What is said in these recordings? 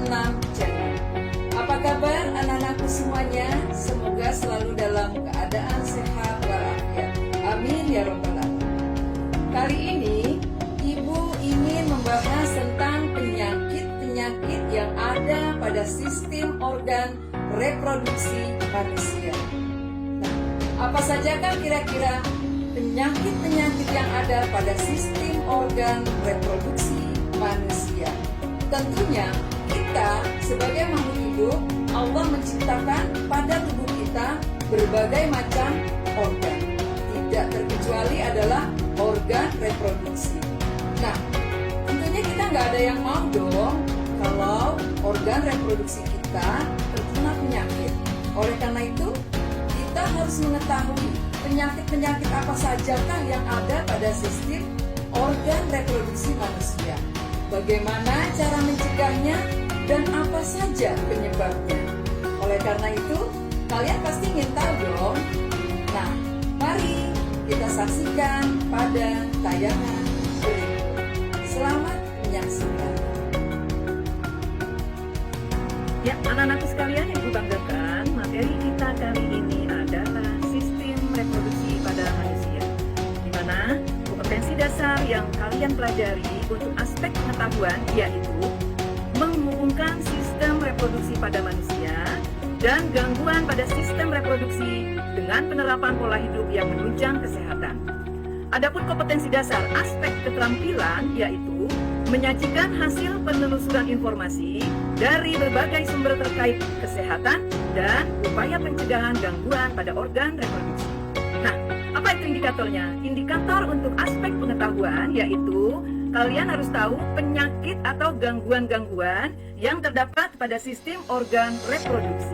Senam Channel. Apa kabar anak-anakku semuanya? Semoga selalu dalam keadaan sehat walafiat. Amin ya robbal alamin. Kali ini Ibu ingin membahas tentang penyakit-penyakit yang ada pada sistem organ reproduksi manusia. Nah, apa sajakah kira-kira penyakit-penyakit yang ada pada sistem organ reproduksi manusia? Tentunya kita sebagai makhluk hidup, Allah menciptakan pada tubuh kita berbagai macam organ. Tidak terkecuali adalah organ reproduksi. Nah, tentunya kita nggak ada yang mau dong kalau organ reproduksi kita terkena penyakit. Oleh karena itu, kita harus mengetahui penyakit-penyakit apa sajakah yang ada pada sistem organ reproduksi manusia. Bagaimana cara mencegahnya dan apa saja penyebabnya. Oleh karena itu, kalian pasti ingin tahu dong. Nah, mari kita saksikan pada tayangan berikut. Selamat menyaksikan. Ya, anak-anakku sekalian yang Ibu banggakan, materi kita kali ini adalah sistem reproduksi pada manusia, di mana kompetensi dasar yang kalian pelajari untuk aspek pengetahuan yaitu menghubungkan sistem reproduksi pada manusia dan gangguan pada sistem reproduksi dengan penerapan pola hidup yang menunjang kesehatan. Adapun kompetensi dasar aspek keterampilan yaitu menyajikan hasil penelusuran informasi dari berbagai sumber terkait kesehatan dan upaya pencegahan gangguan pada organ reproduksi. Nah, apa itu indikatornya? Indikator untuk aspek pengetahuan yaitu kalian harus tahu penyakit atau gangguan-gangguan yang terdapat pada sistem organ reproduksi.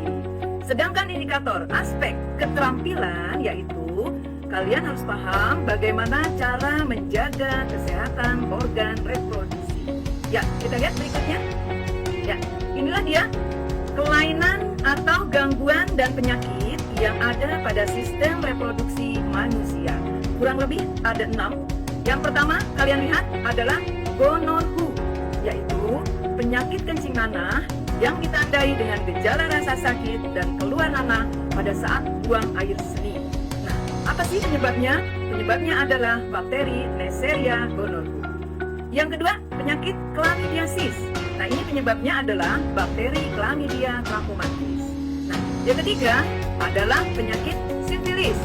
Sedangkan indikator aspek keterampilan yaitu kalian harus paham bagaimana cara menjaga kesehatan organ reproduksi. Ya, kita lihat berikutnya. Ya, inilah dia kelainan atau gangguan dan penyakit yang ada pada sistem reproduksi manusia. Kurang lebih ada 6. Yang pertama kalian lihat adalah gonorrhea, yaitu penyakit kencing nanah yang ditandai dengan gejala rasa sakit dan keluar nanah pada saat buang air seni. Nah, apa sih penyebabnya? Penyebabnya adalah bakteri Neisseria gonorrhoeae. Yang kedua, penyakit chlamydiasis. Nah, ini penyebabnya adalah bakteri Chlamydia trachomatis. Nah, yang ketiga adalah penyakit sifilis,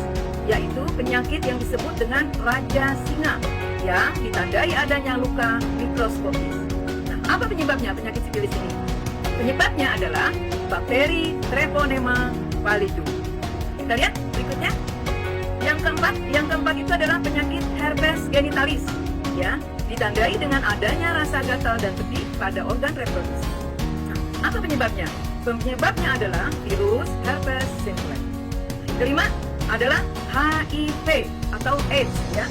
yaitu penyakit yang disebut dengan raja singa yang ditandai adanya luka mikroskopis. Nah, apa penyebabnya penyakit sifilis ini? Penyebabnya adalah bakteri Treponema pallidum. Kita lihat berikutnya. Yang keempat itu adalah penyakit herpes genitalis, ya, ditandai dengan adanya rasa gatal dan pedih pada organ reproduksi. Nah, apa penyebabnya? Penyebabnya adalah virus herpes simplex. Kelima adalah HIV atau AIDS, ya,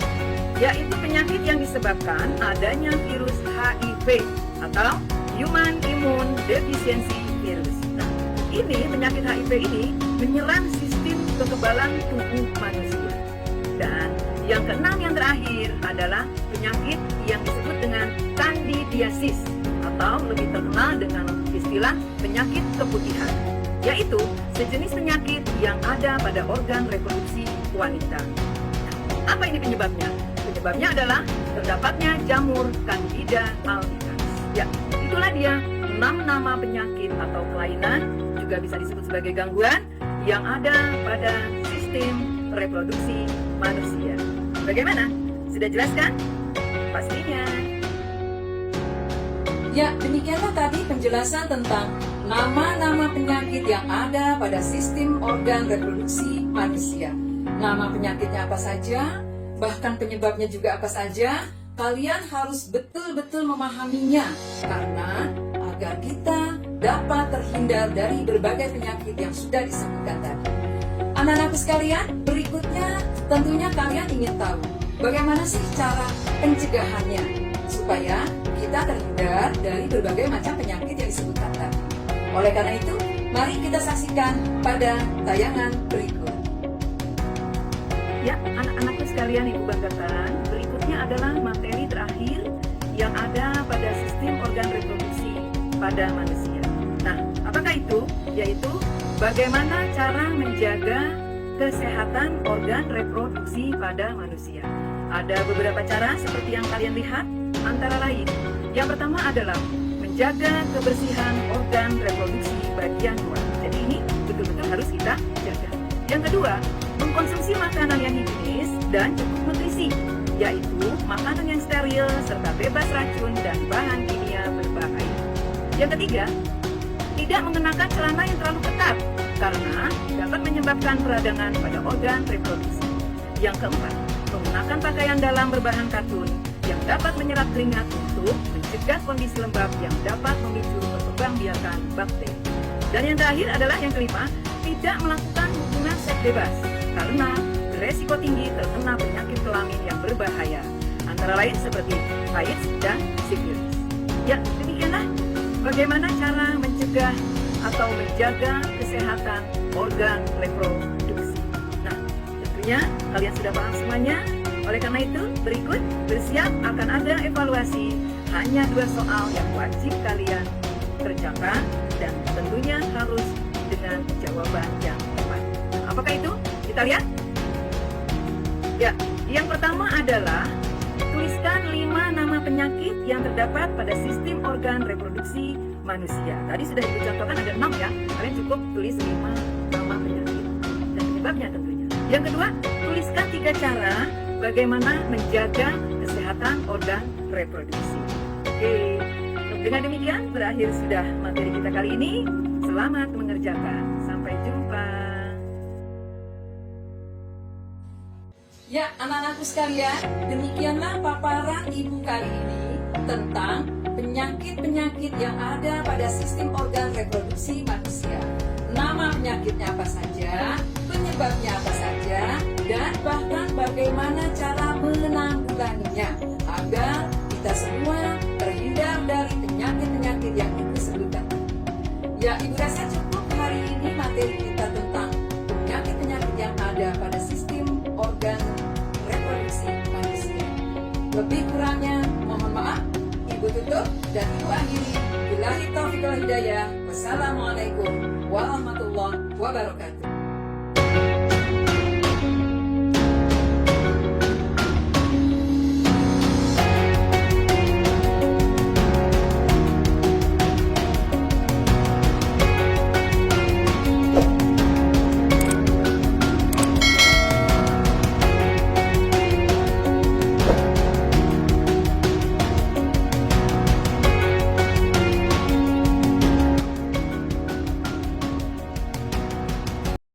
yaitu penyakit yang disebabkan adanya virus HIV atau Human Immune Deficiency Virus. Nah, ini penyakit HIV ini menyerang sistem kekebalan tubuh manusia. Dan yang keenam yang terakhir adalah penyakit yang disebut dengan candidiasis atau lebih terkenal dengan istilah penyakit keputihan, yaitu sejenis penyakit yang ada pada organ reproduksi wanita. Apa ini penyebabnya? Penyebabnya adalah terdapatnya jamur Candida albicans. Ya, itulah dia 6 nama penyakit atau kelainan, juga bisa disebut sebagai gangguan yang ada pada sistem reproduksi manusia. Bagaimana? Sudah jelas kan? Pastinya. Ya, demikianlah tadi penjelasan tentang nama-nama penyakit yang ada pada sistem organ reproduksi manusia. Nama penyakitnya apa saja, bahkan penyebabnya juga apa saja, kalian harus betul-betul memahaminya karena agar kita dapat terhindar dari berbagai penyakit yang sudah disebutkan tadi. Anak-anakku sekalian, berikutnya tentunya kalian ingin tahu bagaimana sih cara pencegahannya supaya kita terhindar dari berbagai macam penyakit yang disebutkan tadi. Oleh karena itu, mari kita saksikan pada tayangan berikut. Ya, anak-anakku sekalian Ibu banggakan, berikutnya adalah materi terakhir yang ada pada sistem organ reproduksi pada manusia. Apakah itu? Yaitu bagaimana cara menjaga kesehatan organ reproduksi pada manusia. Ada beberapa cara seperti yang kalian lihat, antara lain. Yang pertama adalah menjaga kebersihan organ reproduksi bagian luar. Jadi ini betul-betul harus kita jaga. Yang kedua, mengkonsumsi makanan yang higienis dan cukup nutrisi, yaitu makanan yang steril serta bebas racun dan bahan kimia berbahaya. Yang ketiga, tidak mengenakan celana yang terlalu ketat karena dapat menyebabkan peradangan pada organ reproduksi. Yang keempat, menggunakan pakaian dalam berbahan katun yang dapat menyerap keringat untuk mencegah kondisi lembab yang dapat memicu perkembangbiakan bakteri. Dan yang terakhir adalah yang kelima, tidak melakukan hubungan seks bebas karena beresiko tinggi terkena penyakit kelamin yang berbahaya, antara lain seperti AIDS dan sifilis. Ya, demikianlah bagaimana cara mencegah atau menjaga kesehatan organ reproduksi. Nah, tentunya kalian sudah paham semuanya. Oleh karena itu, berikut bersiap akan ada evaluasi hanya 2 soal yang wajib kalian kerjakan dan tentunya harus dengan jawaban yang tepat. Apakah itu? Kita lihat. Ya, yang pertama adalah tuliskan 5 nama penyakit yang terdapat pada sistem organ reproduksi manusia. Tadi sudah dicontohkan ada 6 ya. Kalian cukup tulis 5 nama penyakit dan penyebabnya tentunya. Yang kedua, tuliskan 3 cara bagaimana menjaga kesehatan organ reproduksi. Oke, dengan demikian berakhir sudah materi kita kali ini. Selamat mengerjakan. Sampai jumpa. Ya, anak-anakku sekalian, demikianlah paparan ibu kali ini tentang penyakit-penyakit yang ada pada sistem organ reproduksi manusia. Nama penyakitnya apa saja, penyebabnya apa saja, dan bahkan bagaimana cara menanggulanginya agar kita semua terhindar dari penyakit-penyakit yang ibu sebutkan. Ya, ibu rasa cukup hari ini materi kita tentang penyakit-penyakit yang ada pada sistem organ reproduksi manusia. Lebih kurangnya mohon maaf. Ibu tutup dan ibu akhiri. Billahi taufiq wal hidayah. Wassalamualaikum warahmatullahi wabarakatuh.